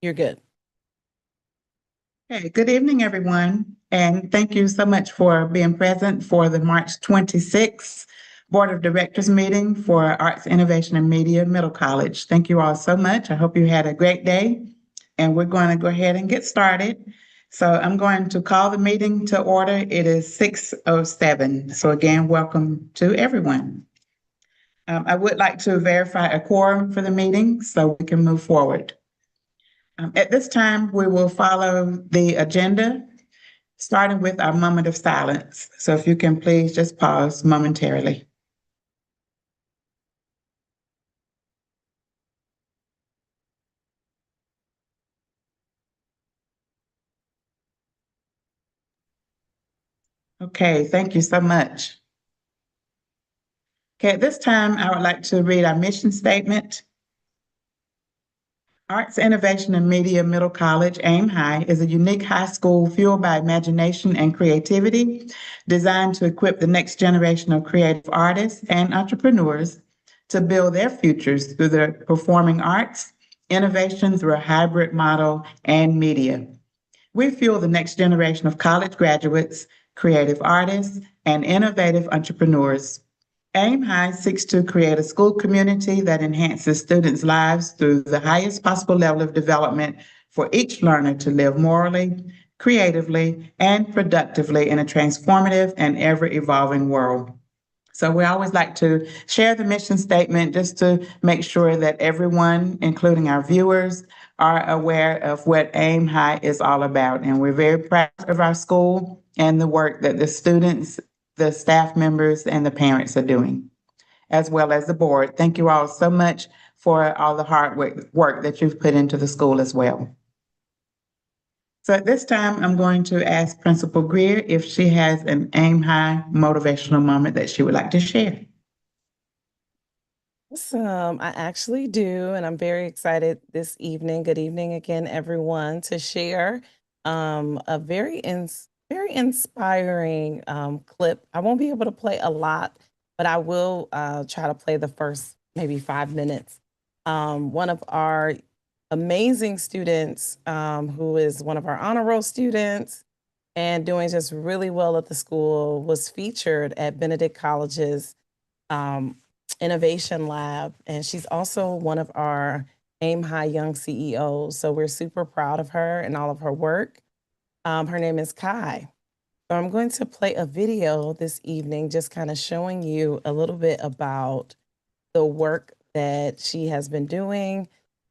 You're good. Hey, good evening, everyone, and thank you so much for being present for the March 26th Board of Directors meeting for Arts, Innovation, and Media Middle College. Thank you all so much. I hope you had a great day, and we're going to go ahead and get started. So I'm going to call the meeting to order. It is 6:07. So again, welcome to everyone. I would like to verify a quorum for the meeting so we can move forward. At this time, we will follow the agenda, starting with our moment of silence. So if you can please just pause momentarily. Okay, thank you so much. Okay, at this time, I would like to read our mission statement. Arts, Innovation, and Media Middle College, AIM High, is a unique high school fueled by imagination and creativity, designed to equip the next generation of creative artists and entrepreneurs to build their futures through the performing arts, innovation through a hybrid model, and media. We fuel the next generation of college graduates, creative artists, and innovative entrepreneurs. AIM High seeks to create a school community that enhances students' lives through the highest possible level of development for each learner to live morally, creatively, and productively in a transformative and ever-evolving world. So we always like to share the mission statement just to make sure that everyone, including our viewers, are aware of what AIM High is all about. And we're very proud of our school and the work that the students, the staff members, and the parents are doing, as well as the board. Thank you all so much for all the hard work that you've put into the school as well. So at this time, I'm going to ask Principal Greer if she has an AIM High motivational moment that she would like to share. Awesome. I actually do, and I'm very excited this evening. Good evening again, everyone, to share a very inspiring clip. I won't be able to play a lot, but I will try to play the first maybe 5 minutes. One of our amazing students, who is one of our honor roll students and doing just really well at the school, was featured at Benedict College's um, Innovation Lab. And she's also one of our AIM High Young CEOs. So we're super proud of her and all of her work. Her name is Kai. So I'm going to play a video this evening, just kind of showing you a little bit about the work that she has been doing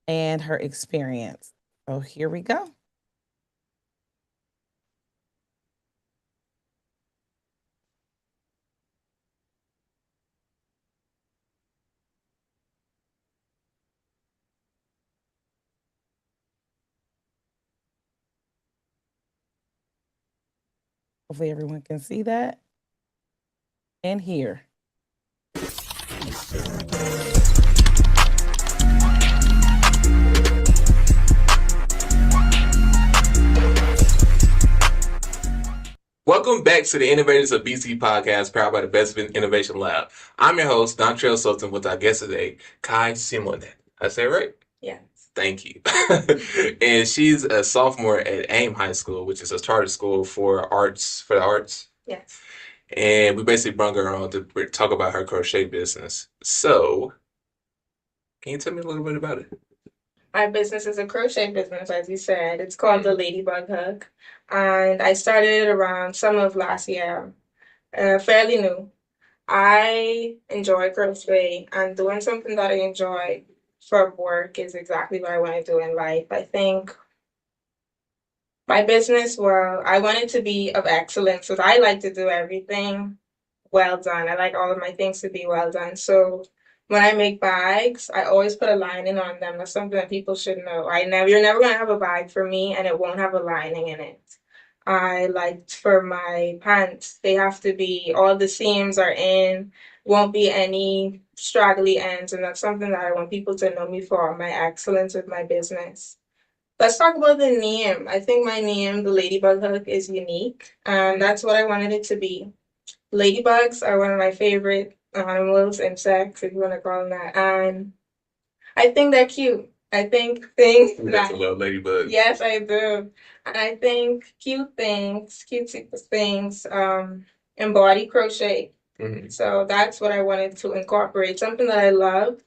and her experience. So here we go. Hopefully everyone can see that and hear. Welcome back to the Innovators of BC podcast, powered by the Best Innovation Lab. I'm your host, Dontrell Sultan, with our guest today, Kai Simonet. I say it right? Yes. Thank you. And she's a sophomore at AIM High School, which is a charter school for the arts. Yes. And we basically brought her on to talk about her crochet business. So, can you tell me a little bit about it? My business is a crochet business, as you said. It's called the Ladybug Hook. And I started it around summer of last year, fairly new. I enjoy crochet, and doing something that I enjoy for work is exactly what I want to do in life. I think my business, well, I want it to be of excellence because I like to do everything well done. I like all of my things to be well done. So when I make bags, I always put a lining on them. That's something that people should know. You're never gonna have a bag for me and it won't have a lining in it. I like for my pants, they have to be all the seams are in, won't be any straggly ends, and that's something that I want people to know me for, my excellence with my business. Let's talk about the name. I think my name, the Ladybug Hook, is unique, and that's what I wanted it to be. Ladybugs are one of my favorite animals, insects, if you want to call them that. And I think they're cute. I think things That's that a love ladybug. yes, I do. And I think cute things, embody crochet. Mhm. So that's what I wanted to incorporate, something that I love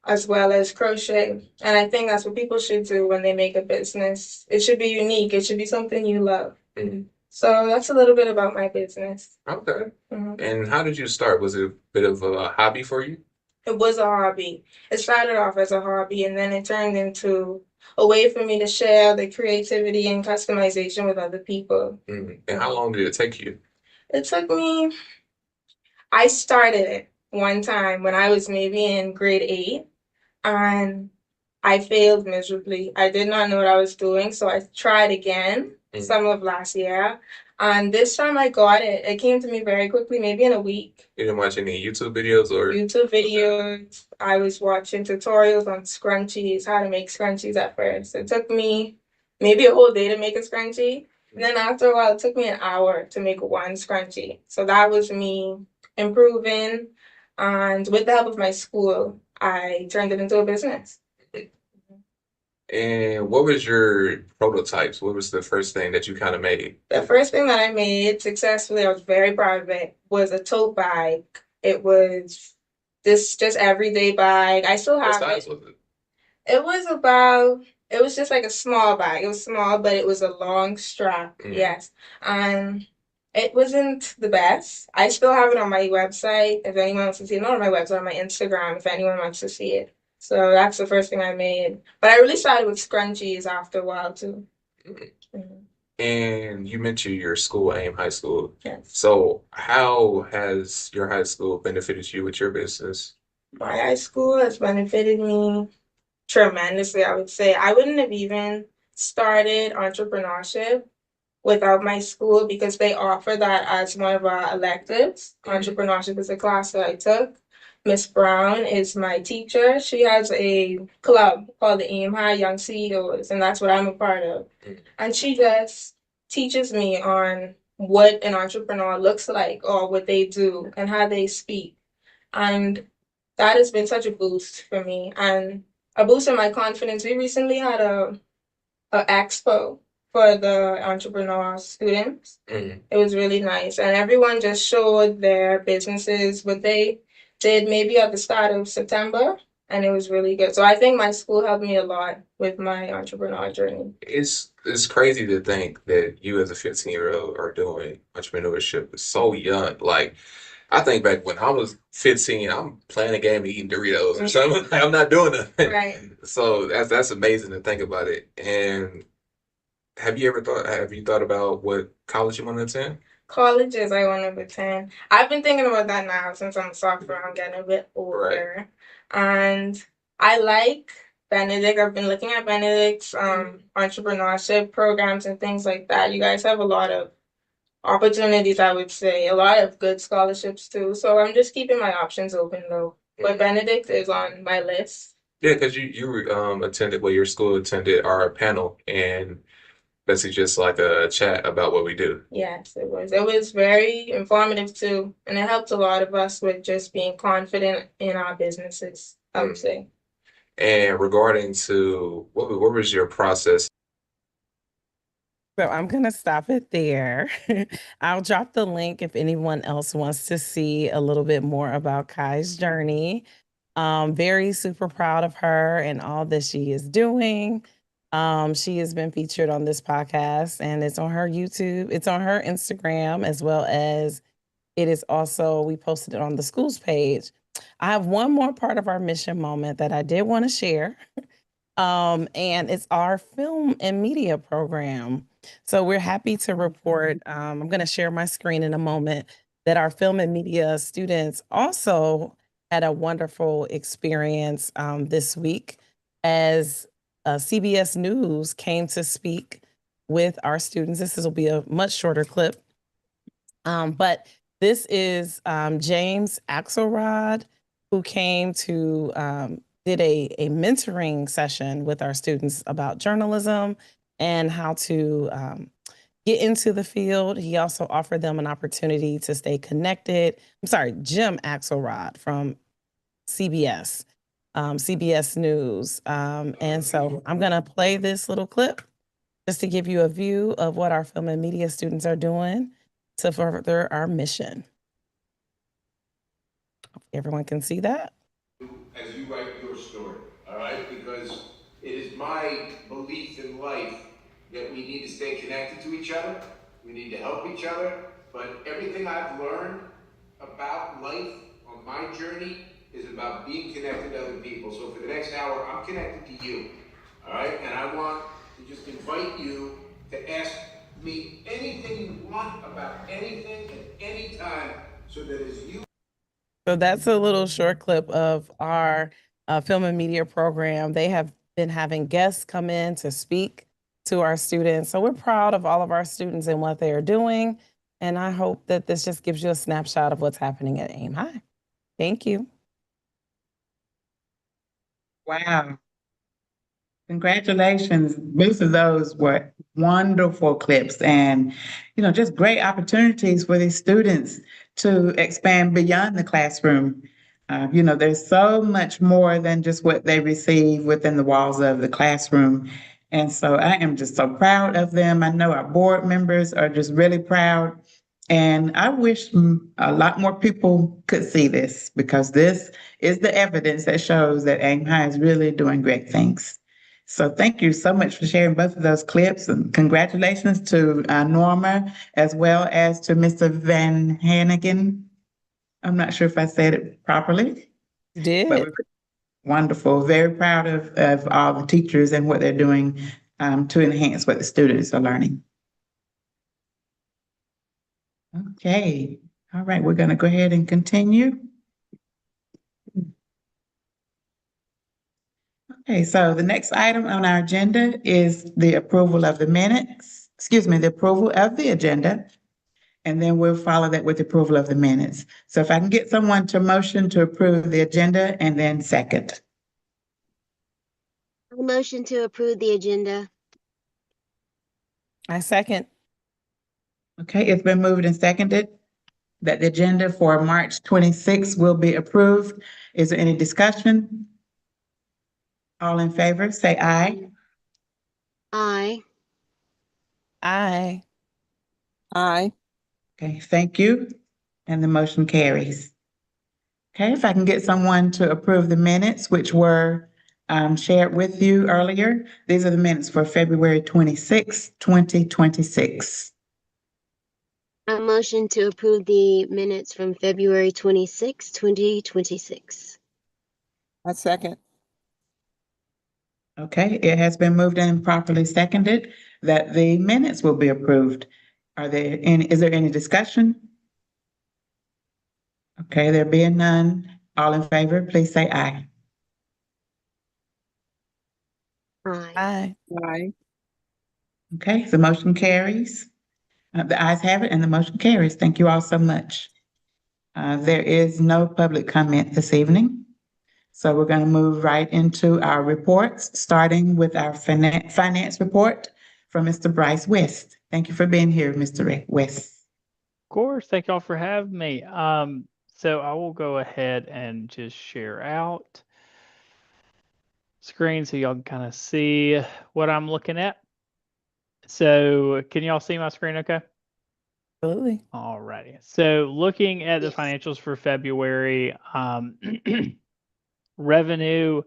as well as crochet. And I think that's what people should do when they make a business. It should be unique. It should be something you love. Mhm. So that's a little bit about my business. Okay. Mhm. And how did you start? Was it a bit of a hobby for you? It was a hobby. It started off as a hobby and then it turned into a way for me to share the creativity and customization with other people. Mhm. And how long did it take you? It took me, I started it one time when I was maybe in grade 8 and I failed miserably. I did not know what I was doing, so I tried again summer of last year. And this time I got it. It came to me very quickly, maybe in a week. You didn't watch any YouTube videos or? YouTube videos. I was watching tutorials on scrunchies, how to make scrunchies at first. It took me maybe a whole day to make a scrunchie. And then after a while, it took me an hour to make one scrunchie. So that was me improving. And with the help of my school, I turned it into a business. And what was your prototypes? What was the first thing that you kind of made? The first thing that I made successfully, I was very proud of it, was a tote bag. It was this just everyday bag. I still What have size it. was it? It was about, it was just like a small bag. It was small, but it was a long strap. Mm. Yes. And it wasn't the best. I still have it on my website. If anyone wants to see it, not on my website, on my Instagram, if anyone wants to see it. So that's the first thing I made. But I really started with scrunchies after a while too. Mm. Mhm. And you mentioned your school, AIM High School. Yes. So how has your high school benefited you with your business? My high school has benefited me tremendously, I would say. I wouldn't have even started entrepreneurship without my school because they offer that as one of our electives. Entrepreneurship is a class that I took. Miss Brown is my teacher. She has a club called the AIM High Young CEOs, and that's what I'm a part of. And she just teaches me on what an entrepreneur looks like or what they do and how they speak. And that has been such a boost for me and a boost in my confidence. We recently had a expo for the entrepreneur students. Mm. It was really nice. And everyone just showed their businesses, what they did maybe at the start of September. And it was really good. So I think my school helped me a lot with my entrepreneur journey. It's crazy to think that you as a 15-year-old are doing entrepreneurship so young. Like I think back when I was 15, I'm playing a game and eating Doritos or something. Like, I'm not doing nothing. Right. So that's amazing to think about it. And have you thought about what college you want to attend? Colleges I want to attend. I've been thinking about that now since I'm a sophomore. I'm getting a bit older. And I like Benedict. I've been looking at Benedict's entrepreneurship programs and things like that. You guys have a lot of opportunities, I would say, a lot of good scholarships too. So I'm just keeping my options open though. But Benedict is on my list. Yeah, because you attended, well, your school attended our panel, and basically just like a chat about what we do. Yes, it was. It was very informative too, and it helped a lot of us with just being confident in our businesses, I would say. And regarding to what was your process? So I'm going to stop it there. I'll drop the link if anyone else wants to see a little bit more about Kai's journey. Very super proud of her and all that she is doing. She has been featured on this podcast and it's on her YouTube, it's on her Instagram, as well as it is also, we posted it on the school's page. I have one more part of our mission moment that I did want to share. And it's our film and media program. So we're happy to report, I'm going to share my screen in a moment, that our film and media students also had a wonderful experience this week as CBS News came to speak with our students. This will be a much shorter clip, but this is James Axelrod, who came to did a mentoring session with our students about journalism and how to get into the field. He also offered them an opportunity to stay connected. I'm sorry, Jim Axelrod from CBS. CBS News. And so I'm going to play this little clip just to give you a view of what our film and media students are doing to further our mission. Everyone can see that. As you write your story, all right? Because it is my belief in life that we need to stay connected to each other. We need to help each other. But everything I've learned about life on my journey is about being connected to other people. So for the next hour, I'm connected to you, all right? And I want to just invite you to ask me anything you want about anything at any time, so that as you. So that's a little short clip of our film and media program. They have been having guests come in to speak to our students. So we're proud of all of our students and what they are doing. And I hope that this just gives you a snapshot of what's happening at AIM High. Thank you. Wow. Congratulations. Both of those were wonderful clips and, just great opportunities for these students to expand beyond the classroom. There's so much more than just what they receive within the walls of the classroom. And so I am just so proud of them. I know our board members are just really proud. And I wish a lot more people could see this, because this is the evidence that shows that AIM High is really doing great things. So thank you so much for sharing both of those clips, and congratulations to Norma as well as to Mr. Van Hannigan. I'm not sure if I said it properly, You did. but we're wonderful. Very proud of all the teachers and what they're doing to enhance what the students are learning. Okay. All right. We're going to go ahead and continue. Okay, so the next item on our agenda is the approval of the minutes, the approval of the agenda. And then we'll follow that with the approval of the minutes. So if I can get someone to motion to approve the agenda and then second. I motion to approve the agenda. I second. Okay, it's been moved and seconded that the agenda for March 26th will be approved. Is there any discussion? All in favor, say aye. Aye. Aye. Aye. Okay, thank you. And the motion carries. Okay, if I can get someone to approve the minutes, which were shared with you earlier. These are the minutes for February 26, 2026. I motion to approve the minutes from February 26, 2026. I second. Okay, it has been moved and properly seconded that the minutes will be approved. Is there any discussion? Okay, there being none, all in favor, please say aye. Aye. Aye. Aye. Okay, the motion carries. The ayes have it and the motion carries. Thank you all so much. There is no public comment this evening. So we're going to move right into our reports, starting with our finance report from Mr. Bryce West. Thank you for being here, Mr. West. Of course, thank y'all for having me. So I will go ahead and just share out screen so y'all can kind of see what I'm looking at. So can y'all see my screen okay? Absolutely. All righty. So looking at the Yes. financials for February, revenue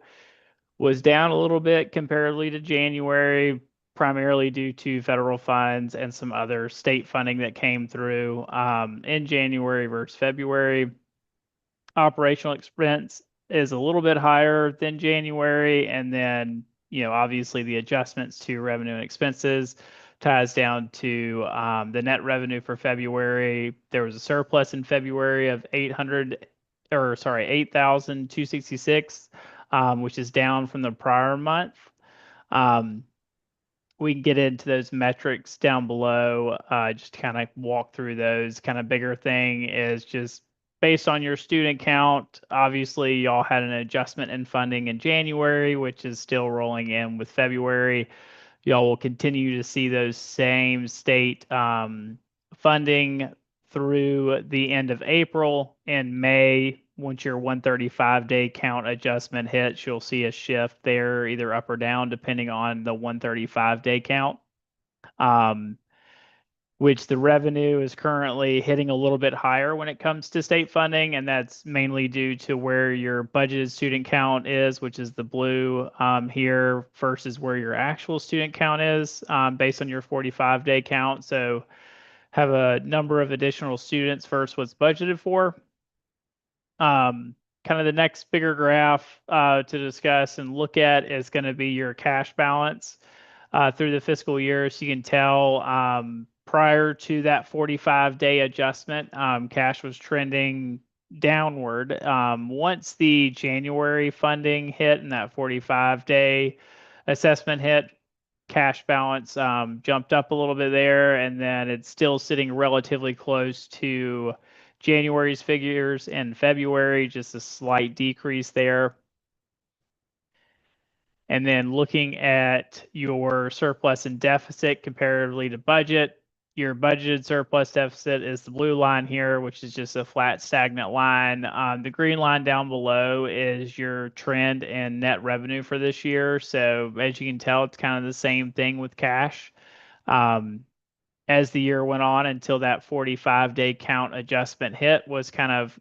was down a little bit comparatively to January, primarily due to federal funds and some other state funding that came through in January versus February. Operational expense is a little bit higher than January, and then obviously the adjustments to revenue and expenses ties down to the net revenue for February. There was a surplus in February of 8,266, which is down from the prior month. We can get into those metrics down below, just to kind of walk through those. Kind of bigger thing is just based on your student count. Obviously, y'all had an adjustment in funding in January, which is still rolling in with February. Y'all will continue to see those same state funding through the end of April. In May, once your 135-day count adjustment hits, you'll see a shift there, either up or down, depending on the 135-day count. Which the revenue is currently hitting a little bit higher when it comes to state funding, and that's mainly due to where your budgeted student count is, which is the blue here, versus where your actual student count is based on your 45-day count. So have a number of additional students versus what's budgeted for. Kind of the next bigger graph to discuss and look at is going to be your cash balance through the fiscal year. So you can tell prior to that 45-day adjustment, cash was trending downward. Once the January funding hit and that 45-day assessment hit, cash balance jumped up a little bit there, and then it's still sitting relatively close to January's figures and February, just a slight decrease there. And then looking at your surplus and deficit comparatively to budget, your budgeted surplus deficit is the blue line here, which is just a flat stagnant line. The green line down below is your trend in net revenue for this year. So as you can tell, it's kind of the same thing with cash. As the year went on until that 45-day count adjustment hit, was kind of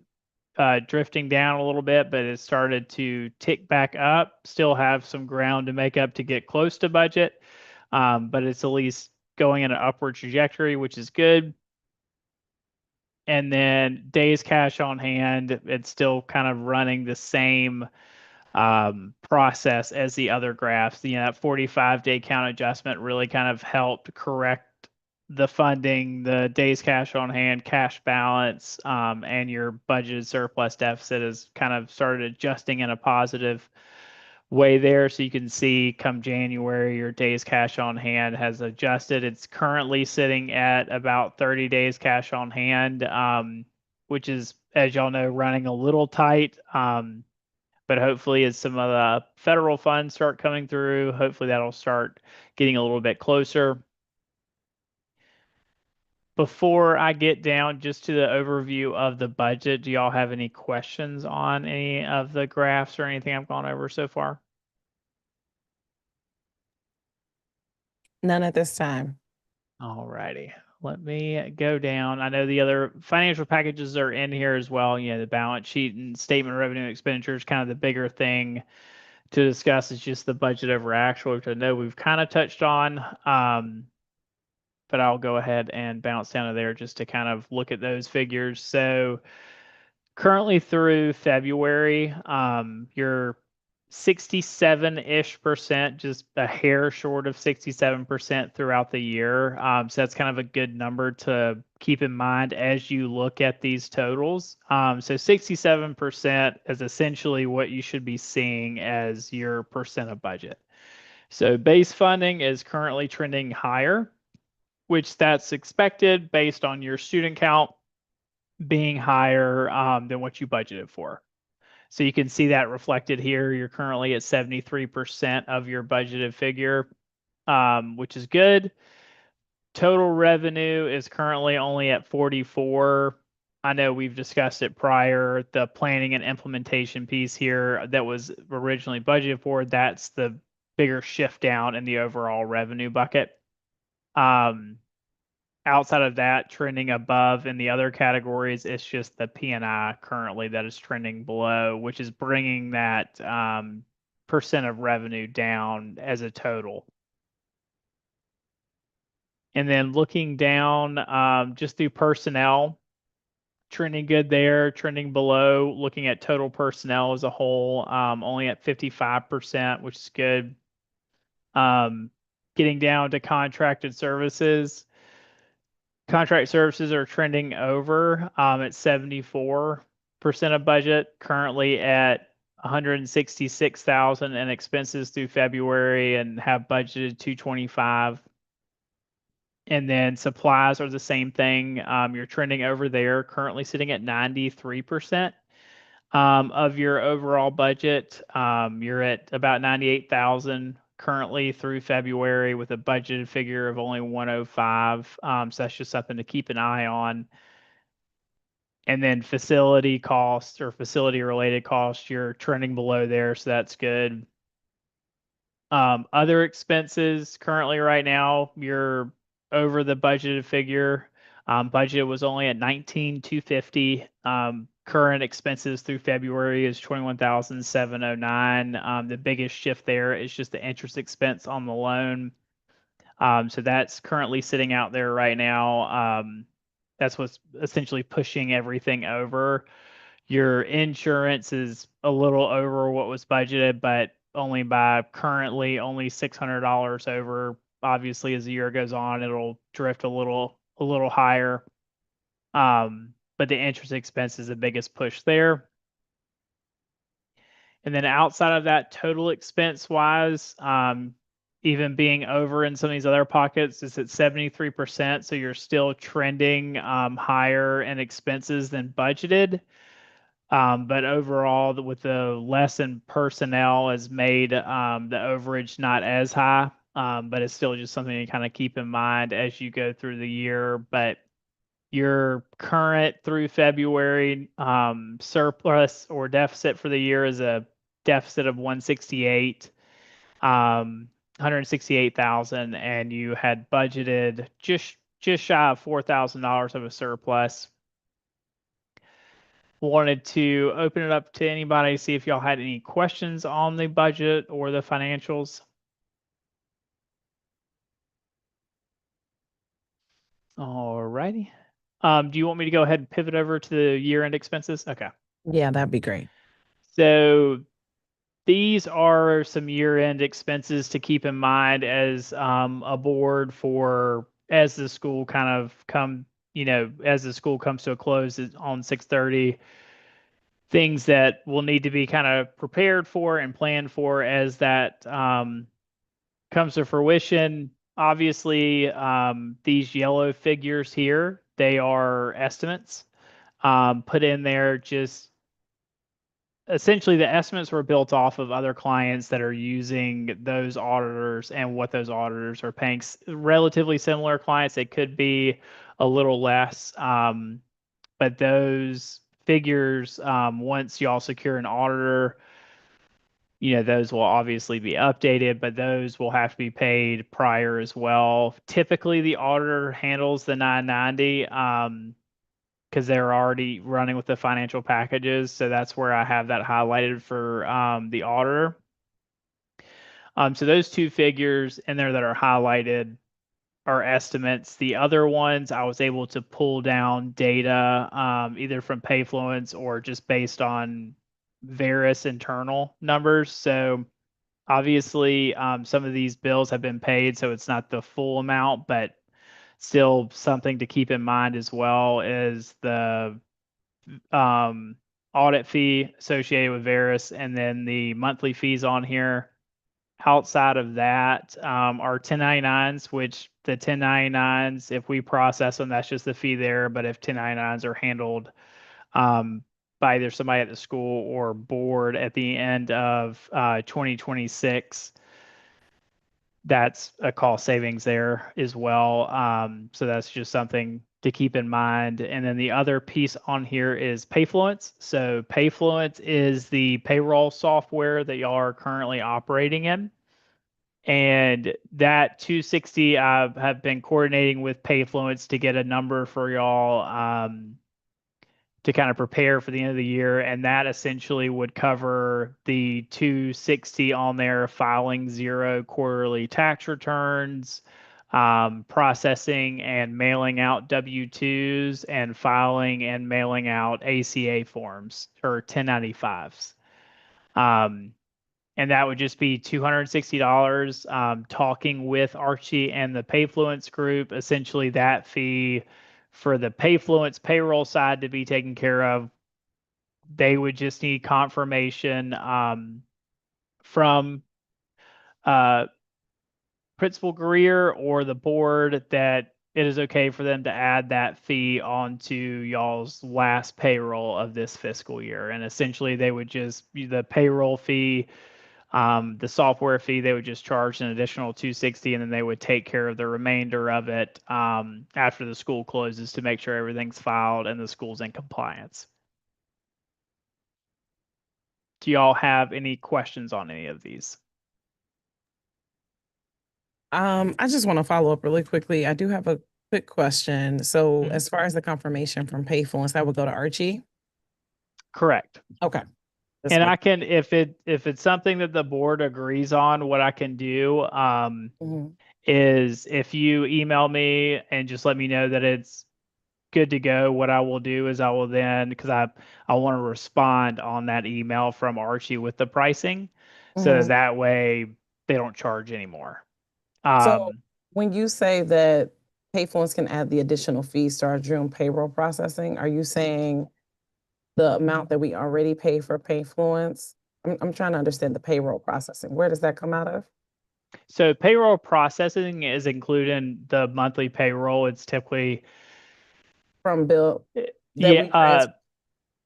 drifting down a little bit, but it started to tick back up. Still have some ground to make up to get close to budget, but it's at least going in an upward trajectory, which is good. And then days cash on hand, it's still kind of running the same process as the other graphs. You know, that 45-day count adjustment really kind of helped correct the funding, the days cash on hand, cash balance, and your budgeted surplus deficit has kind of started adjusting in a positive way there. So you can see come January, your days cash on hand has adjusted. It's currently sitting at about 30 days cash on hand, which is, as y'all know, running a little tight. But hopefully as some of the federal funds start coming through, hopefully that'll start getting a little bit closer. Before I get down just to the overview of the budget, do y'all have any questions on any of the graphs or anything I've gone over so far? None at this time. All righty. Let me go down. I know the other financial packages are in here as well. You know, the balance sheet and statement of revenue and expenditures, kind of the bigger thing to discuss is just the budget over actual, which I know we've kind of touched on. But I'll go ahead and bounce down to there just to kind of look at those figures. So currently through February, you're 67-ish%, just a hair short of 67% throughout the year. So that's kind of a good number to keep in mind as you look at these totals. So 67% is essentially what you should be seeing as your percent of budget. So base funding is currently trending higher, which that's expected based on your student count being higher than what you budgeted for. So you can see that reflected here. You're currently at 73% of your budgeted figure, which is good. Total revenue is currently only at 44. I know we've discussed it prior, the planning and implementation piece here that was originally budgeted for, that's the bigger shift down in the overall revenue bucket. Outside of that, trending above in the other categories, it's just the P&I currently that is trending below, which is bringing that percent of revenue down as a total. And then looking down just through personnel, trending good there, trending below, looking at total personnel as a whole, only at 55%, which is good. Getting down to contracted services. Contract services are trending over at 74% of budget, currently at 166,000 in expenses through February and have budgeted 225. And then supplies are the same thing. You're trending over there, currently sitting at 93% of your overall budget. You're at about 98,000 currently through February with a budgeted figure of only 105. So that's just something to keep an eye on. And then facility costs or facility related costs, you're trending below there, so that's good. Other expenses currently right now, you're over the budgeted figure. Budget was only at 19,250. Current expenses through February is 21,709. The biggest shift there is just the interest expense on the loan. So that's currently sitting out there right now. That's what's essentially pushing everything over. Your insurance is a little over what was budgeted, but only by currently only $600 over. Obviously, as the year goes on, it'll drift a little higher. But the interest expense is the biggest push there. And then outside of that, total expense wise, even being over in some of these other pockets, is at 73%. So you're still trending higher in expenses than budgeted. But overall, with the less in personnel has made the overage not as high, but it's still just something to kind of keep in mind as you go through the year. But your current through February surplus or deficit for the year is a deficit of 168,000, and you had budgeted just shy of $4,000 of a surplus. Wanted to open it up to anybody, see if y'all had any questions on the budget or the financials. All righty. Do you want me to go ahead and pivot over to the year-end expenses? Okay. Yeah, that'd be great. So these are some year-end expenses to keep in mind as a board for as the school kind of as the school comes to a close on 6/30. Things that will need to be kind of prepared for and planned for as that comes to fruition. Obviously, these yellow figures here, they are estimates put in there. Just essentially the estimates were built off of other clients that are using those auditors and what those auditors are paying. Relatively similar clients, it could be a little less, but those figures, once y'all secure an auditor, those will obviously be updated, but those will have to be paid prior as well. Typically, the auditor handles the 990 because they're already running with the financial packages. So that's where I have that highlighted for the auditor. So those two figures in there that are highlighted are estimates. The other ones I was able to pull down data either from Payfluence or just based on Verus internal numbers. So obviously some of these bills have been paid, so it's not the full amount, but still something to keep in mind as well is the audit fee associated with Verus and then the monthly fees on here. Outside of that, our 1099s, which the 1099s, if we process them, that's just the fee there. But if 1099s are handled by either somebody at the school or board at the end of 2026, that's a cost savings there as well. So that's just something to keep in mind. And then the other piece on here is Payfluence. So Payfluence is the payroll software that y'all are currently operating in. And that 260, I have been coordinating with Payfluence to get a number for y'all to kind of prepare for the end of the year. And that essentially would cover the 260 on there, filing 0 quarterly tax returns, processing and mailing out W-2s, and filing and mailing out ACA forms or 1095s. And that would just be $260. Talking with Archie and the Payfluence group, essentially that fee for the Payfluence payroll side to be taken care of. They would just need confirmation from Principal Greer or the board that it is okay for them to add that fee onto y'all's last payroll of this fiscal year. And essentially they would just, the payroll fee The software fee, they would just charge an additional $260, and then they would take care of the remainder of it after the school closes to make sure everything's filed and the school's in compliance. Do y'all have any questions on any of these? I just want to follow up really quickly. I do have a quick question. So Mhm. as far as the confirmation from Payfluence, that would go to Archie? Correct. Okay. That's And quick. I can, if it's something that the board agrees on, what I can do Mhm. is if you email me and just let me know that it's good to go, what I will do is I will then, because I want to respond on that email from Archie with the pricing, so Mhm. that way they don't charge anymore. So when you say that Payfluence can add the additional fees to our June payroll processing, are you saying the amount that we already pay for Payfluence? I'm trying to understand the payroll processing. Where does that come out of? So payroll processing is included in the monthly payroll. It's typically From bill that yeah. we transfer?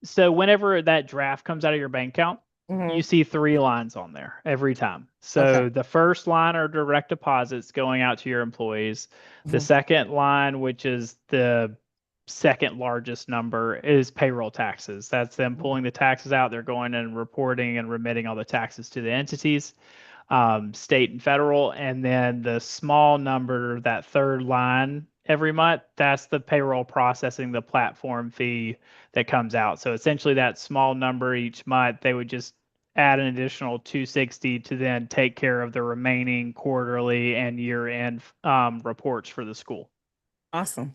So whenever that draft comes out of your bank account, you Mhm. see 3 lines on there every time. Okay. So the first line are direct deposits going out to your employees. The Mhm. second line, which is the second largest number, is payroll taxes. That's them pulling the taxes out. They're going and reporting and remitting all the taxes to the entities, state and federal. And then the small number, that third line every month, that's the payroll processing, the platform fee that comes out. So essentially that small number each month, they would just add an additional 260 to then take care of the remaining quarterly and year-end reports for the school. Awesome.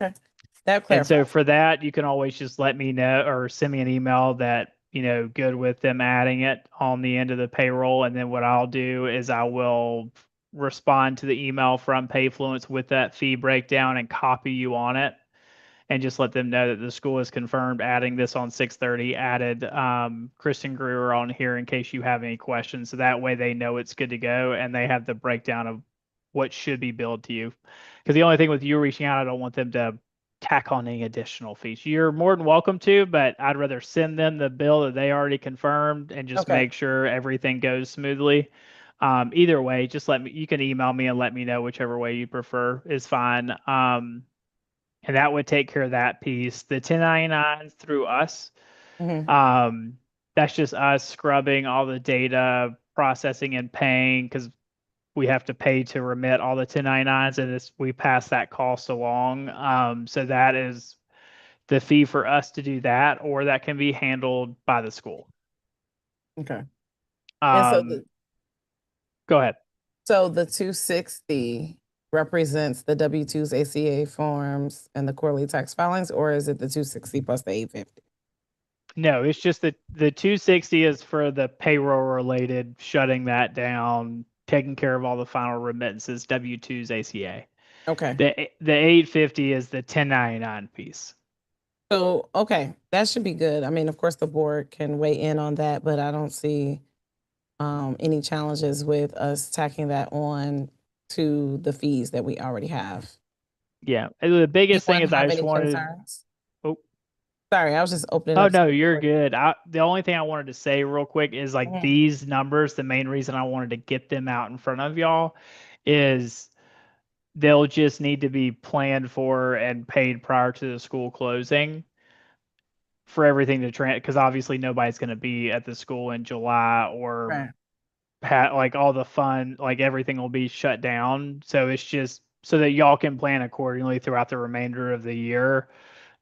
Okay. That And so clarifies. for that, you can always just let me know or send me an email that, good with them adding it on the end of the payroll. And then what I'll do is I will respond to the email from Payfluence with that fee breakdown and copy you on it, and just let them know that the school is confirmed adding this on 6:30, added Kristen Greer on here in case you have any questions. So that way they know it's good to go and they have the breakdown of what should be billed to you. Because the only thing with you reaching out, I don't want them to tack on any additional fees. You're more than welcome to, but I'd rather send them the bill that they already confirmed and just Okay. make sure everything goes smoothly. Either way, just you can email me and let me know whichever way you prefer is fine. And that would take care of that piece. The 1099s through us, Mhm. that's just us scrubbing all the data, processing and paying, because we have to pay to remit all the 1099s, and we pass that cost along. So that is the fee for us to do that, or that can be handled by the school. Okay. And so Go ahead. so the 260 represents the W-2s, ACA forms, and the quarterly tax filings, or is it the 260 plus the 850? No, it's just the 260 is for the payroll related, shutting that down, taking care of all the final remittances, W-2s, ACA. Okay. The 850 is the 1099 piece. So, okay, that should be good. I mean, of course, the board can weigh in on that, but I don't see any challenges with us tacking that on to the fees that we already have. Yeah. And the biggest thing Anyone is I have just any wanted. concerns? Oh, Sorry, I was just opening oh up. no, you're good. The only thing I wanted to say real quick is like Mhm. these numbers, the main reason I wanted to get them out in front of y'all is they'll just need to be planned for and paid prior to the school closing for everything to because obviously nobody's going to be at the school in July or Right. like all the fun, like everything will be shut down. So it's just so that y'all can plan accordingly throughout the remainder of the year.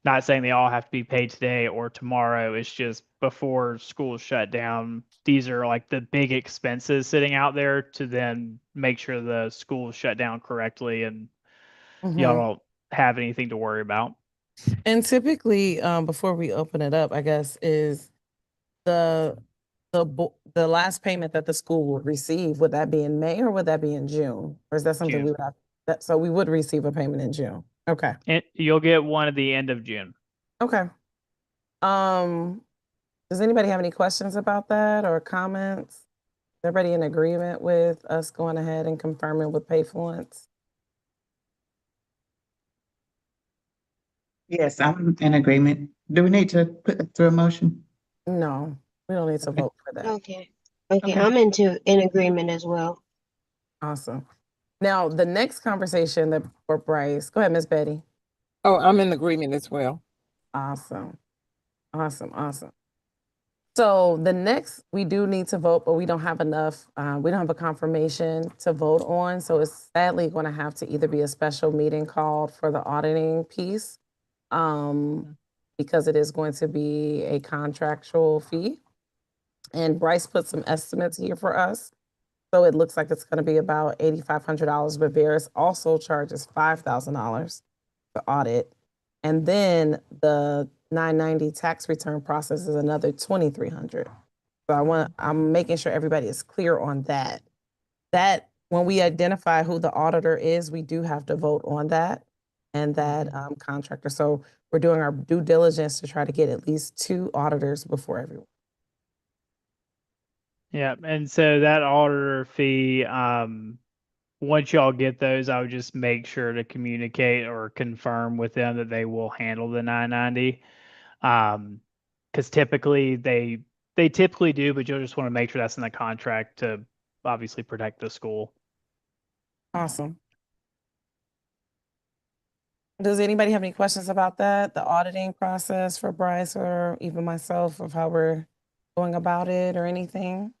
Not saying they all have to be paid today or tomorrow. It's just before school shut down. These are like the big expenses sitting out there to then make sure the school shut down correctly and y'all Mhm. don't have anything to worry about. And typically, before we open it up, I guess, is the the last payment that the school would receive, would that be in May or would that be in June? Or is that something June. we would have, so we would receive a payment in June? Okay. And you'll get one at the end of June. Okay. Um, does anybody have any questions about that or comments? Is everybody in agreement with us going ahead and confirming with Payfluence? Yes, I'm in agreement. Do we need to put through a motion? No, we don't need to Okay. vote for that. Okay. Okay, Okay. I'm in agreement as well. Awesome. Now, the next conversation that for Bryce, go ahead, Miss Betty. Oh, I'm in agreement as well. Awesome. Awesome. So the next, we do need to vote, but we don't have enough, we don't have a confirmation to vote on. So it's sadly going to have to either be a special meeting called for the auditing piece, because it is going to be a contractual fee. And Bryce put some estimates here for us. So it looks like it's going to be about $8,500, but Veris also charges $5,000 to audit. And then the 990 tax return process is another 2,300. So I'm making sure everybody is clear on that. That when we identify who the auditor is, we do have to vote on that and that contractor. So we're doing our due diligence to try to get at least 2 auditors before everyone. Yeah, and so that auditor fee, once y'all get those, I would just make sure to communicate or confirm with them that they will handle the 990. Because typically they typically do, but you'll just want to make sure that's in the contract to obviously protect the school. Awesome. Does anybody have any questions about that, the auditing process for Bryce or even myself of how we're going about it or anything?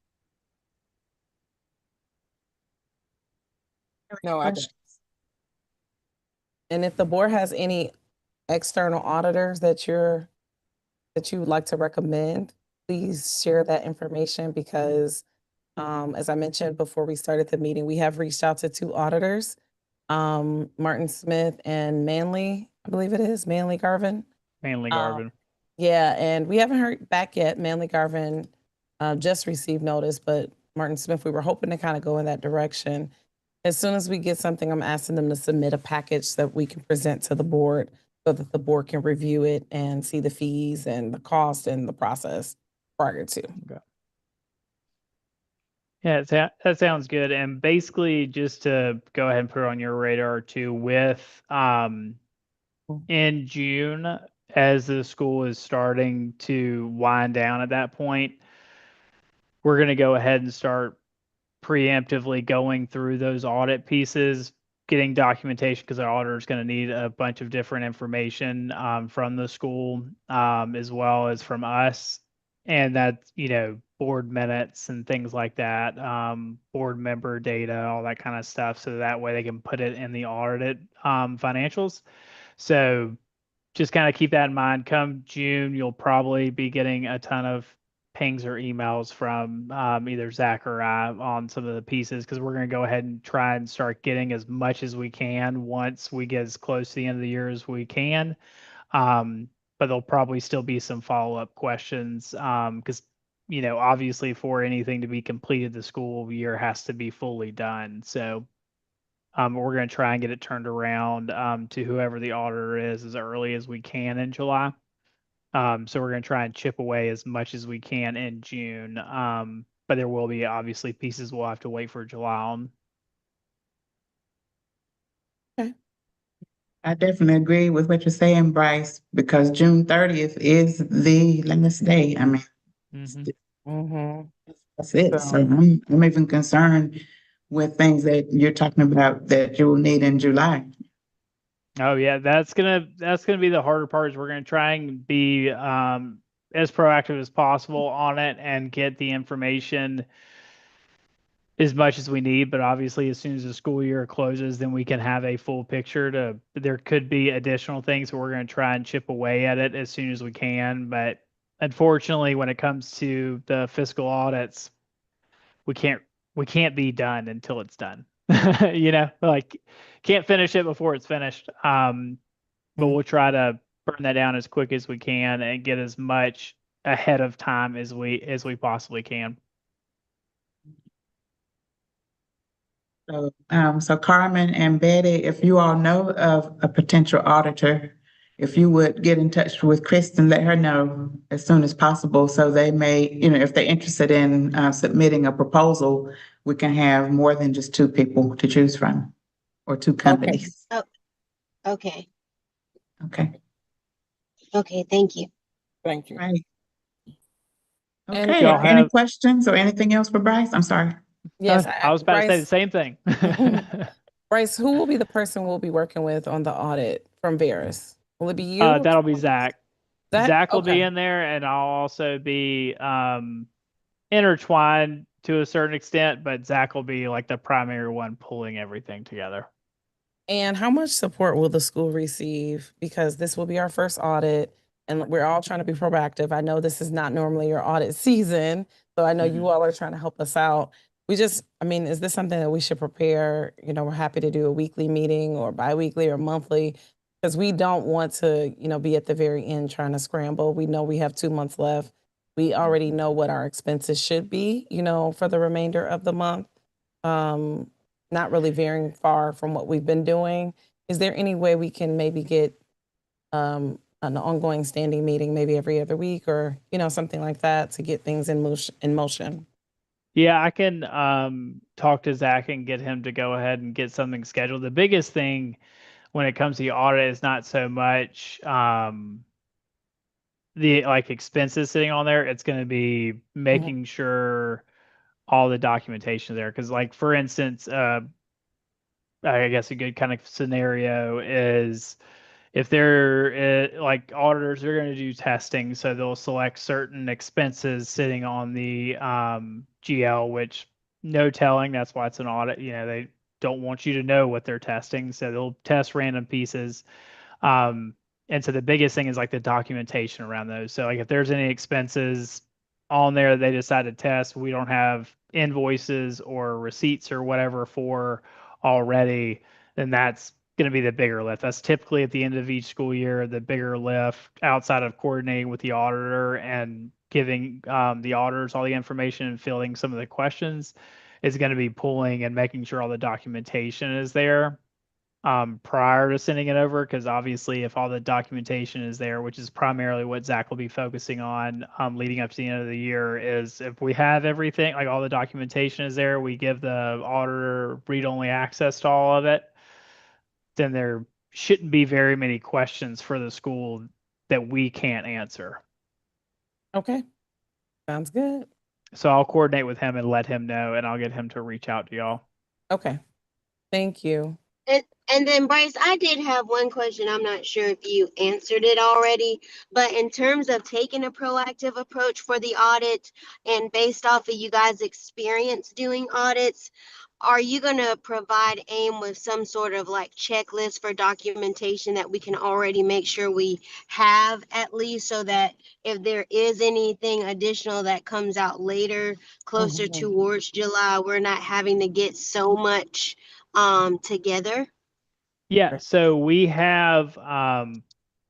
No, I don't. And if the board has any external auditors that you would like to recommend, please share that information because as I mentioned before we started the meeting, we have reached out to 2 auditors, Martin Smith and Manley, I believe it is, Manley Garvin. Mainly Garvin. Yeah, and we haven't heard back yet. Manley Garvin just received notice, but Martin Smith, we were hoping to kind of go in that direction. As soon as we get something, I'm asking them to submit a package that we can present to the board so that the board can review it and see the fees and the cost and the process prior to. Yeah, that sounds good. And basically, just to go ahead and put it on your radar too, with in June, as the school is starting to wind down at that point, we're going to go ahead and start preemptively going through those audit pieces, getting documentation because our auditor is going to need a bunch of different information from the school as well as from us. And that, board minutes and things like that, board member data, all that kind of stuff. So that way they can put it in the audited financials. So just kind of keep that in mind. Come June, you'll probably be getting a ton of pings or emails from either Zach or I on some of the pieces because we're going to go ahead and try and start getting as much as we can once we get as close to the end of the year as we can. But there'll probably still be some follow-up questions because, obviously for anything to be completed, the school year has to be fully done. So we're going to try and get it turned around to whoever the auditor is as early as we can in July. So we're going to try and chip away as much as we can in June. But there will be obviously pieces we'll have to wait for July on. I definitely agree with what you're saying, Bryce, because June 30th is the last day. I mean, that's it. So I'm even concerned with things that you're talking about that you will need in July. Oh yeah, that's gonna be the harder part. Is we're gonna try and be as proactive as possible on it and get the information as much as we need. But obviously, as soon as the school year closes, then we can have a full picture. There could be additional things, so we're gonna try and chip away at it as soon as we can. But unfortunately, when it comes to the fiscal audits, we can't be done until it's done. Like can't finish it before it's finished. But we'll try to burn that down as quick as we can and get as much ahead of time as we possibly can. So Carmen and Betty, if you all know of a potential auditor, if you would get in touch with Kristen, let her know as soon as possible so they may, if they're interested in submitting a proposal, we can have more than just 2 people to choose from or 2 companies. Okay. Okay. Okay, thank you. Thank you. Right. And Okay, Y'all any have, questions or anything else for Bryce? I'm sorry. yes, I was about to say the Bryce, same thing. Bryce, who will be the person we'll be working with on the audit from Veris? Will it be you? or That'll be someone else? Zach. Zach? Zach will be Okay. in there, and I'll also be intertwined to a certain extent, but Zach will be like the primary one pulling everything together. And how much support will the school receive? Because this will be our first audit and we're all trying to be proactive. I know this is not normally your audit season, so I know you all are trying to help us out. I mean, is this something that we should prepare? You know, we're happy to do a weekly meeting or biweekly or monthly because we don't want to, be at the very end trying to scramble. We know we have 2 months left. We already know what our expenses should be, for the remainder of the month. Um, Not really varying far from what we've been doing. Is there any way we can maybe get an ongoing standing meeting, maybe every other week or, something like that to get things in motion? Yeah, I can talk to Zach and get him to go ahead and get something scheduled. The biggest thing when it comes to the audit is not so much the like expenses sitting on there. It's going to be making sure all the documentation is there. Because, like, for instance, I guess a good kind of scenario is if they're like auditors, they're going to do testing, so they'll select certain expenses sitting on the GL, which no telling. That's why it's an audit. They don't want you to know what they're testing, so they'll test random pieces. And so the biggest thing is like the documentation around those. So like if there's any expenses on there they decide to test, we don't have invoices or receipts or whatever for already, then that's going to be the bigger lift. That's typically at the end of each school year, the bigger lift outside of coordinating with the auditor and giving the auditors all the information and fielding some of the questions is going to be pulling and making sure all the documentation is there prior to sending it over, because obviously if all the documentation is there, which is primarily what Zach will be focusing on leading up to the end of the year, is if we have everything, like all the documentation is there, we give the auditor read-only access to all of it, then there shouldn't be very many questions for the school that we can't answer. Okay. Sounds good. So I'll coordinate with him and let him know, and I'll get him to reach out to y'all. Okay. Thank you. And then Bryce, I did have one question. I'm not sure if you answered it already, but in terms of taking a proactive approach for the audit and based off of you guys' experience doing audits, are you going to provide AIM with some sort of like checklist for documentation that we can already make sure we have at least, so that if there is anything additional that comes out later, closer Mhm. towards July, we're not having to get so much together? Yeah, so we have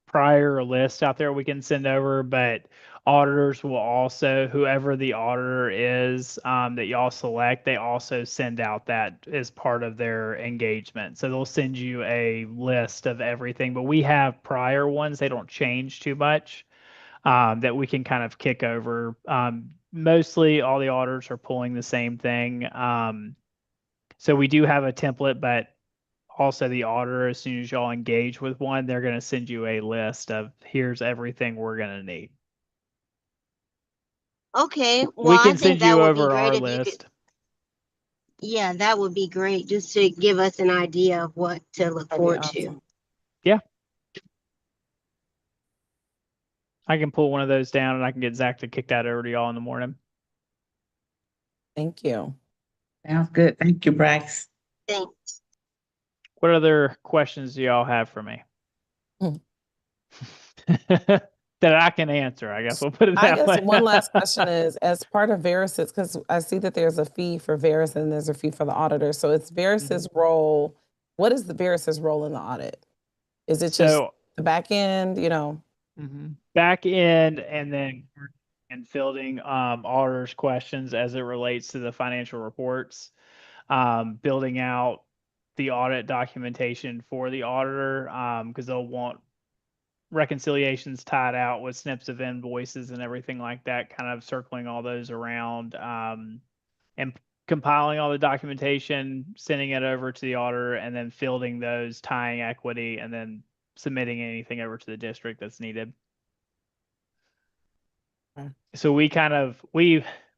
prior lists out there we can send over, but auditors will also, whoever the auditor is that y'all select, they also send out that as part of their engagement. So they'll send you a list of everything, but we have prior ones, they don't change too much, that we can kind of kick over. Mostly all the auditors are pulling the same thing. So we do have a template, but also the auditor, as soon as y'all engage with one, they're going to send you a list of here's everything we're going to need. Okay, We well, I can think send that you would be over great our if you could. list. Yeah, that would be great, just to give us an idea of what to look That'd be forward to. awesome. Yeah. I can pull one of those down and I can get Zach to kick that over to y'all in the morning. Thank you. Sounds good. Thank you, Bryce. Thanks. What other questions do y'all have for me? Hmm. That I can answer, I guess we'll put it I that guess way. one last question is, as part of Veris's, because I see that there's a fee for Veris and there's a fee for the auditor. So it's Veris's role. What is the Veris's role in the audit? Is it just So the back end, back end and then and fielding auditors' questions as it relates to the financial reports, building out the audit documentation for the auditor, because they'll want reconciliations tied out with snips of invoices and everything like that, kind of circling all those around, and compiling all the documentation, sending it over to the auditor, and then fielding those, tying equity, and then submitting anything over to the district that's needed. So we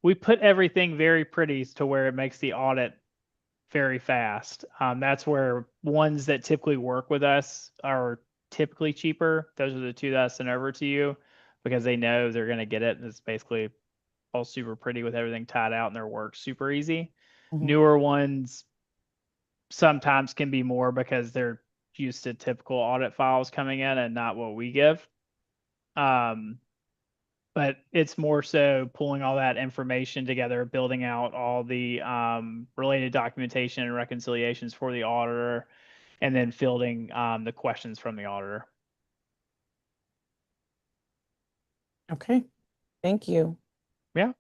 we put everything very pretty to where it makes the audit very fast. That's where ones that typically work with us are typically cheaper. Those are the two that I sent over to you because they know they're going to get it. And it's basically all super pretty with everything tied out and their work super easy. Newer ones sometimes can be more because they're used to typical audit files coming in and not what we give. But it's more so pulling all that information together, building out all the related documentation and reconciliations for the auditor, and then fielding the questions from the auditor. Okay, thank you. Yeah.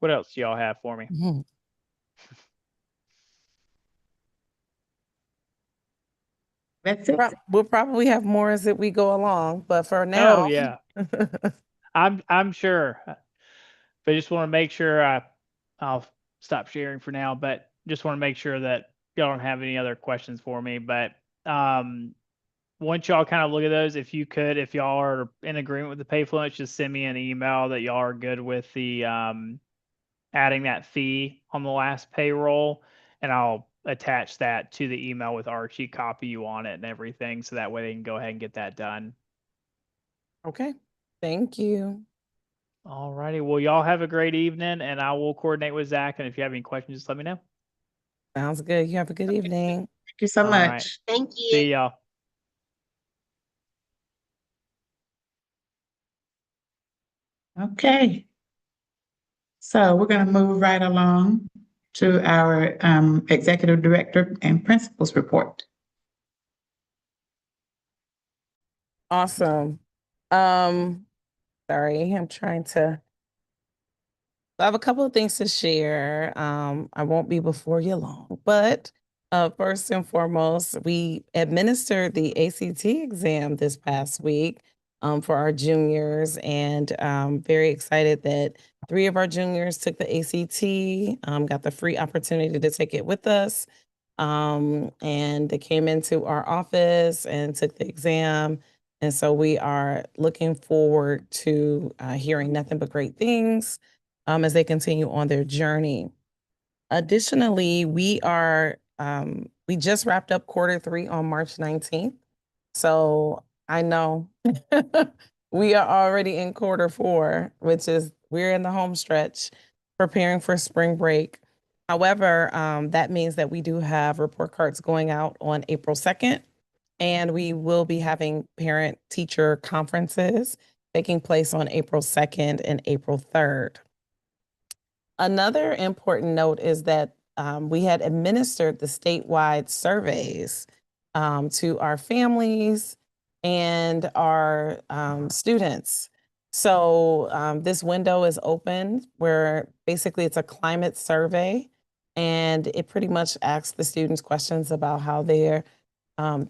What else do y'all have for me? That's it. We'll probably have more as we go along, but for now. Oh yeah, I'm sure. But I just want to make sure I'll stop sharing for now. But just want to make sure that y'all don't have any other questions for me. But once y'all kind of look at those, if y'all are in agreement with the pay fluence, just send me an email that y'all are good with the adding that fee on the last payroll, and I'll attach that to the email with Archie, copy you on it and everything, so that way they can go ahead and get that done. Okay, thank you. All righty. Well, y'all have a great evening, and I will coordinate with Zach. And if you have any questions, just let me know. Sounds good. You have a good evening. Thank you so All much. right. Thank you. See y'all. Okay. So we're going to move right along to our executive director and principals report. Awesome. Sorry, I'm trying to. I have a couple of things to share. I won't be before you long, but first and foremost, we administered the ACT exam this past week for our juniors, and very excited that 3 of our juniors took the ACT, got the free opportunity to take it with us, and they came into our office and took the exam. And so we are looking forward to hearing nothing but great things as they continue on their journey. Additionally, we just wrapped up Q3 on March 19th. So I know we are already in Q4, which is we're in the home stretch preparing for spring break. However, that means that we do have report cards going out on April 2nd, and we will be having parent-teacher conferences taking place on April 2nd and April 3rd. Another important note is that we had administered the statewide surveys to our families and our students. So this window is open where basically it's a climate survey, and it pretty much asks the students questions about how the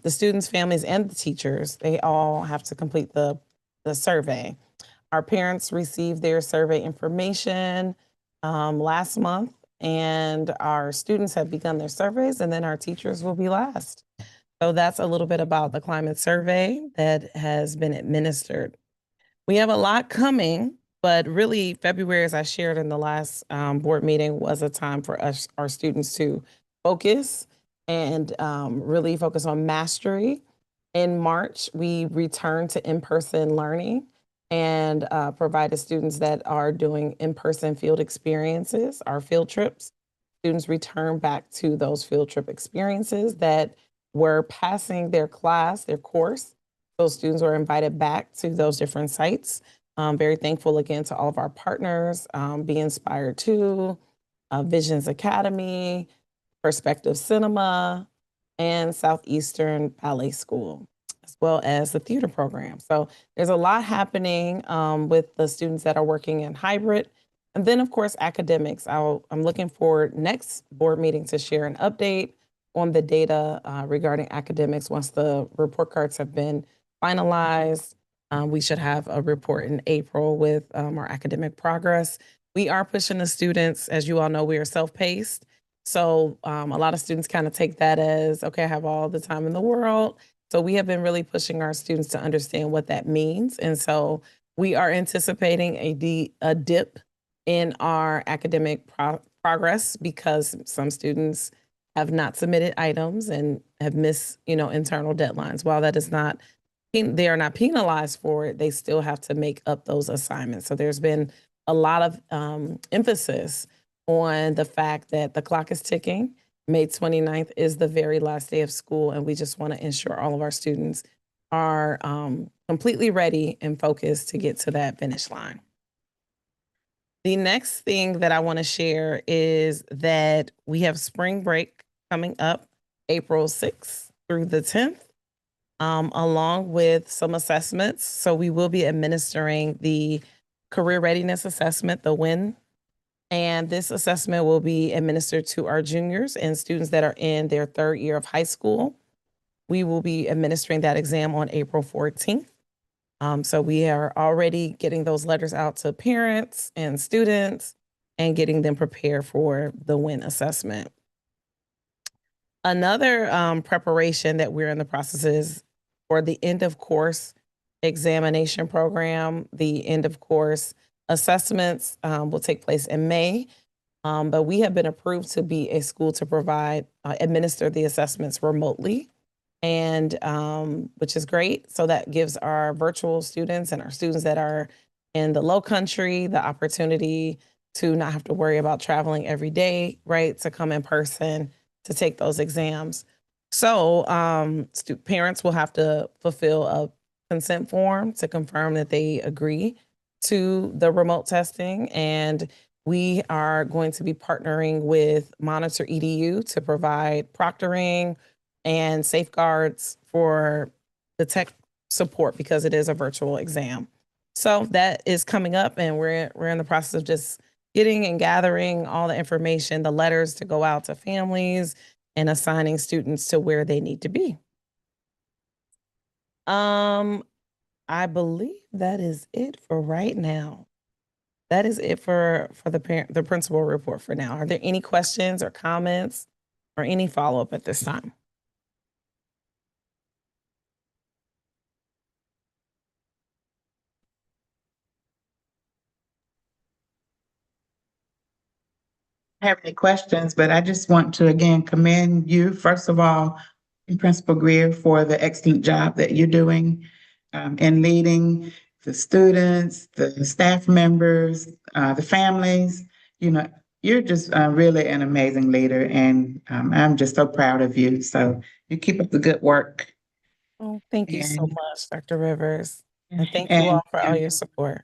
students, families, and the teachers, they all have to complete the survey. Our parents received their survey information last month, and our students have begun their surveys, and then our teachers will be last. So that's a little bit about the climate survey that has been administered. We have a lot coming, but really February, as I shared in the last board meeting, was a time for our students to focus and really focus on mastery. In March, we returned to in-person learning and provided students that are doing in-person field experiences, our field trips. Students return back to those field trip experiences that were passing their class, their course. Those students were invited back to those different sites. Very thankful again to all of our partners, Be Inspired 2, Visions Academy, Perspective Cinema, and Southeastern Ballet School, as well as the theater program. So there's a lot happening with the students that are working in hybrid. And then, of course, academics. I'm looking forward next board meeting to share an update on the data regarding academics. Once the report cards have been finalized, we should have a report in April with our academic progress. We are pushing the students. As you all know, we are self-paced. So a lot of students kind of take that as, okay, I have all the time in the world. So we have been really pushing our students to understand what that means. And so we are anticipating a dip in our academic progress because some students have not submitted items and have missed, internal deadlines. While that is not, they are not penalized for it, they still have to make up those assignments. So there's been a lot of emphasis on the fact that the clock is ticking. May 29th is the very last day of school, and we just want to ensure all of our students are completely ready and focused to get to that finish line. The next thing that I want to share is that we have spring break coming up April 6th through the 10th, along with some assessments. So we will be administering the Career Readiness Assessment, the WIN. And this assessment will be administered to our juniors and students that are in their third year of high school. We will be administering that exam on April 14th. So we are already getting those letters out to parents and students and getting them prepared for the WIN assessment. Another preparation that we're in the process is for the end of course examination program. The end of course assessments will take place in May, but we have been approved to be a school to provide, administer the assessments remotely, and which is great. So that gives our virtual students and our students that are in the low country the opportunity to not have to worry about traveling every day, right? To come in person to take those exams. So parents will have to fulfill a consent form to confirm that they agree to the remote testing. And we are going to be partnering with Monitor EDU to provide proctoring and safeguards for the tech support because it is a virtual exam. So that is coming up, and we're in the process of just getting and gathering all the information, the letters to go out to families and assigning students to where they need to be. I believe that is it for right now. That is it for the principal report for now. Are there any questions or comments or any follow-up at this time? Have any questions, but I just want to again commend you, first of all, Principal Greer, for the excellent job that you're doing in leading the students, the staff members, the families. You're just really an amazing leader, and I'm just so proud of you. So you keep up the good work. Oh, thank you so And- much, Dr. Rivers. And thank you all for all your support.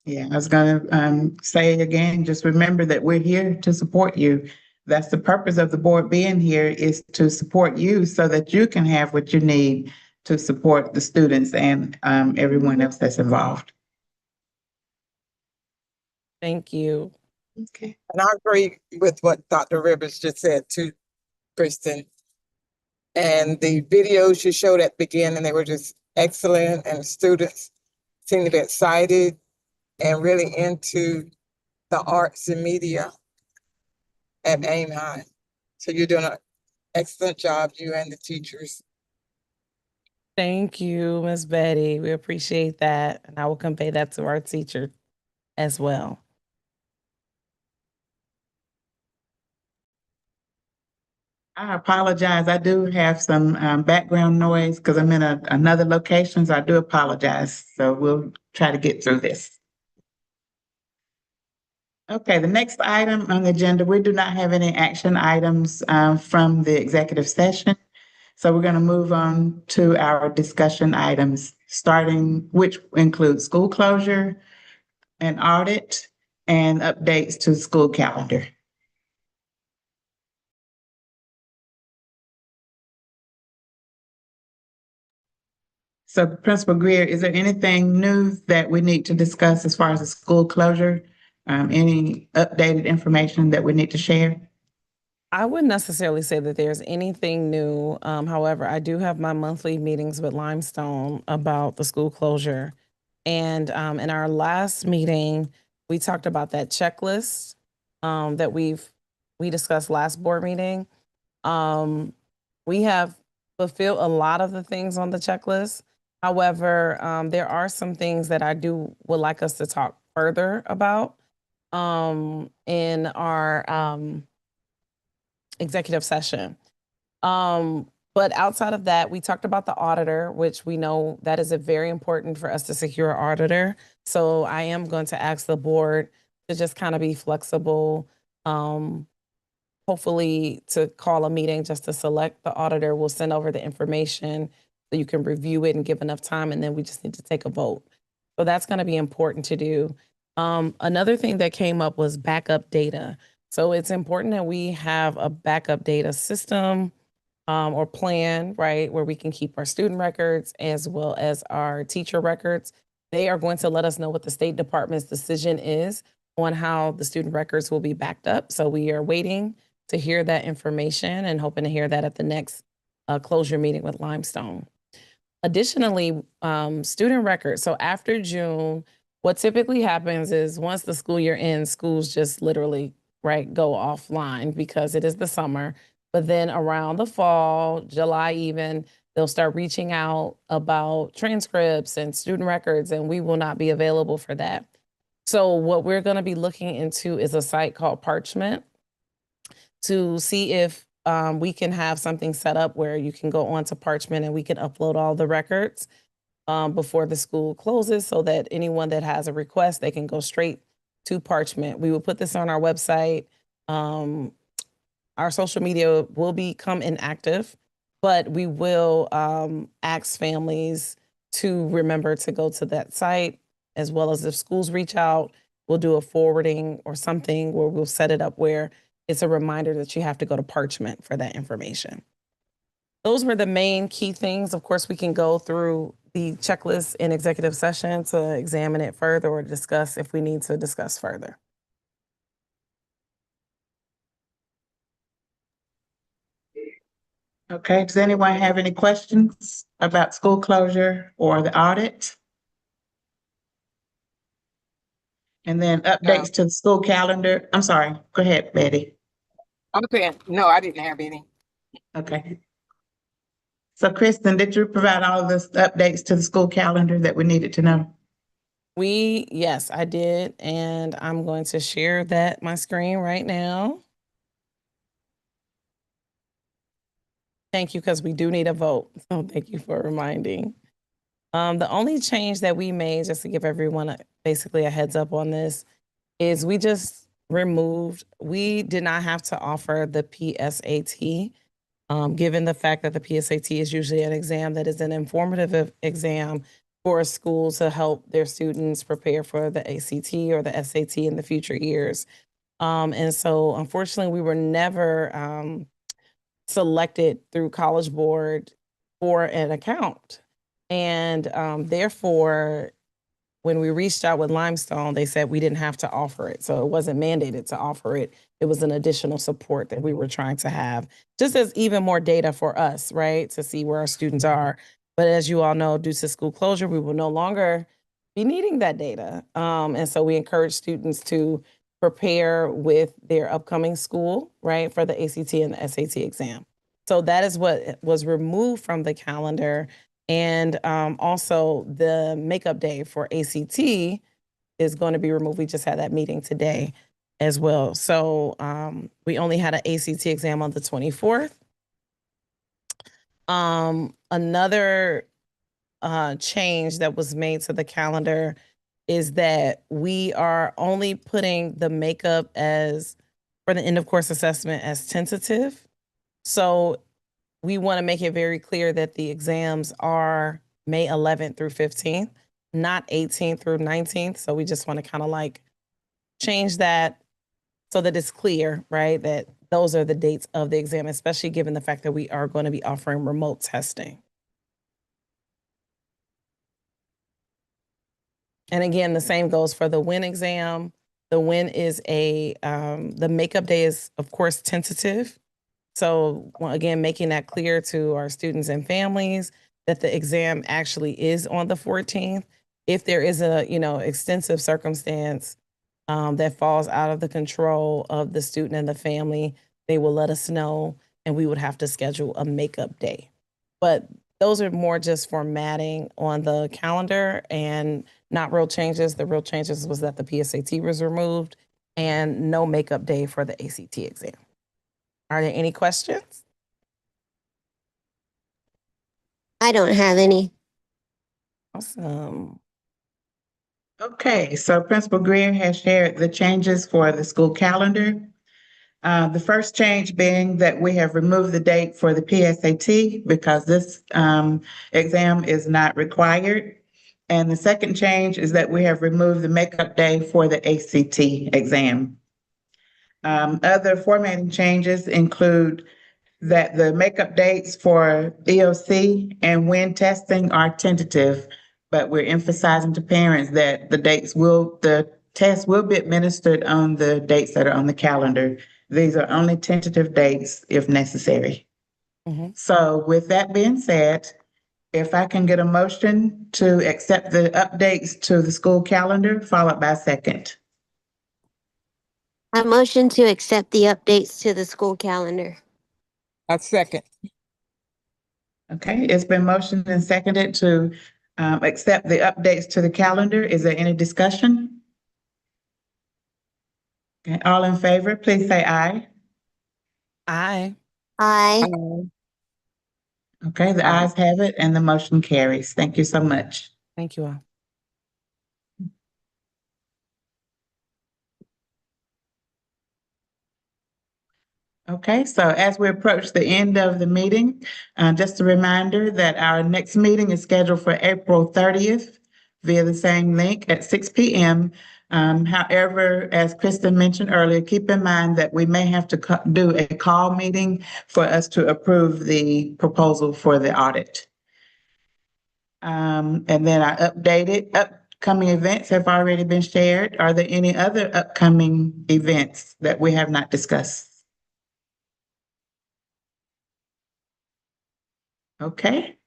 Yeah, I was going to say again, just remember that we're here to support you. That's the purpose of the board being here, is to support you so that you can have what you need to support the students and everyone else that's involved. Thank you. Okay. And I agree with what Dr. Rivers just said too, Kristen. And the videos you showed at the beginning, they were just excellent, and students seemed to be excited and really into the arts and media at Aim High. So you're doing an excellent job, you and the teachers. Thank you, Ms. Betty. We appreciate that. And I will convey that to our teacher as well. I apologize. I do have some background noise because I'm in another location, so I do apologize. So we'll try to get through this. Okay, the next item on the agenda, we do not have any action items from the executive session. So we're going to move on to our discussion items, which include school closure, an audit, and updates to the school calendar. So Principal Greer, is there anything new that we need to discuss as far as the school closure? Any updated information that we need to share? I wouldn't necessarily say that there's anything new. However, I do have my monthly meetings with Limestone about the school closure. And in our last meeting, we talked about that checklist that we discussed last board meeting. We have fulfill a lot of the things on the checklist. However, there are some things that I would like us to talk further about in our executive session. But outside of that, we talked about the auditor, which we know that is very important for us to secure an auditor. So I am going to ask the board to just kind of be flexible. Hopefully to call a meeting just to select the auditor. We'll send over the information so you can review it and give enough time, and then we just need to take a vote. So that's going to be important to do. Another thing that came up was backup data. So it's important that we have a backup data system or plan, right, where we can keep our student records as well as our teacher records. They are going to let us know what the State Department's decision is on how the student records will be backed up. So we are waiting to hear that information and hoping to hear that at the next closure meeting with Limestone. Additionally, student records. So after June, what typically happens is once the school year ends, schools just literally, right, go offline because it is the summer. But then around the fall, July even, they'll start reaching out about transcripts and student records, and we will not be available for that. So what we're going to be looking into is a site called Parchment to see if we can have something set up where you can go onto Parchment and we can upload all the records before the school closes so that anyone that has a request, they can go straight to Parchment. We will put this on our website. Our social media will become inactive, but we will ask families to remember to go to that site, as well as if schools reach out, we'll do a forwarding or something where we'll set it up where it's a reminder that you have to go to Parchment for that information. Those were the main key things. Of course, we can go through the checklist in executive session to examine it further or discuss if we need to discuss further. Okay, does anyone have any questions about school closure or the audit? And then updates to the school calendar. I'm sorry, go ahead, Betty. No, I didn't have any. Okay. So Kristen, did you provide all of the updates to the school calendar that we needed to know? Yes, I did. And I'm going to share my screen right now. Thank you, because we do need a vote. So thank you for reminding. The only change that we made, just to give everyone basically a heads up on this, is we just we did not have to offer the PSAT, given the fact that the PSAT is usually an exam that is an informative exam for a school to help their students prepare for the ACT or the SAT in the future years. And so unfortunately, we were never selected through College Board for an account. And therefore, when we reached out with Limestone, they said we didn't have to offer it. So it wasn't mandated to offer it. It was an additional support that we were trying to have, just as even more data for us, right, to see where our students are. But as you all know, due to school closure, we will no longer be needing that data. And so we encourage students to prepare with their upcoming school, right, for the ACT and the SAT exam. So that is what was removed from the calendar. And also the makeup day for ACT is going to be removed. We just had that meeting today as well. So we only had an ACT exam on the 24th. Another change that was made to the calendar is that we are only putting the makeup for the end of course assessment as tentative. So we want to make it very clear that the exams are May 11th through 15th, not 18th through 19th. So we just want to kind of change that so that it's clear, right, that those are the dates of the exam, especially given the fact that we are going to be offering remote testing. And again, the same goes for the WIN exam. The WIN is the makeup day is, of course, tentative. So again, making that clear to our students and families that the exam actually is on the 14th. If there is a, extensive circumstance that falls out of the control of the student and the family, they will let us know, and we would have to schedule a makeup day. but those are more just formatting on the calendar and not real changes. The real changes was that the PSAT was removed and no makeup day for the ACT exam. Are there any questions? I don't have any. Awesome. Okay, so Principal Greer has shared the changes for the school calendar. The first change being that we have removed the date for the PSAT because this exam is not required. And the second change is that we have removed the makeup day for the ACT exam. Other formatting changes include that the makeup dates for EOC and WIN testing are tentative, but we're emphasizing to parents that the test will be administered on the dates that are on the calendar. These are only tentative dates if necessary. Mhm. So with that being said, if I can get a motion to accept the updates to the school calendar, followed by a second. I motion to accept the updates to the school calendar. A second. Okay, it's been motioned and seconded to accept the updates to the calendar. Is there any discussion? Okay, all in favor, please say aye. Aye. Aye. Okay, the ayes have it and the motion carries. Thank you so much. Thank you all. Okay, so as we approach the end of the meeting, just a reminder that our next meeting is scheduled for April 30th via the same link at 6 p.m. However, as Kristen mentioned earlier, keep in mind that we may have to do a call meeting for us to approve the proposal for the audit. And then our upcoming events have already been shared. Are there any other upcoming events that we have not discussed? Okay,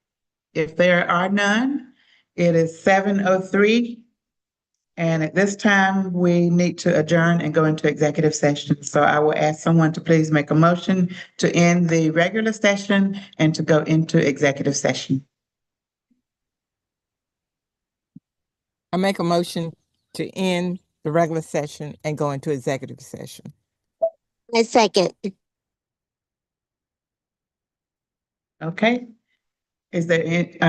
if there are none, it is 7:03. And at this time, we need to adjourn and go into executive session. So I will ask someone to please make a motion to end the regular session and to go into executive session. I make a motion to end the regular session and go into executive session. I second. Okay? Is there, it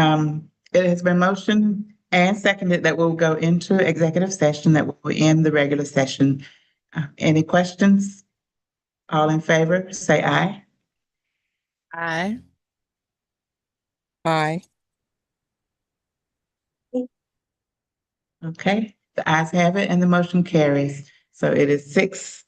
has been motioned and seconded that we'll go into executive session, that will end the regular session. Any questions? All in favor, say aye. Aye. Aye. Okay, the ayes have it and the motion carries. So it is 7:03.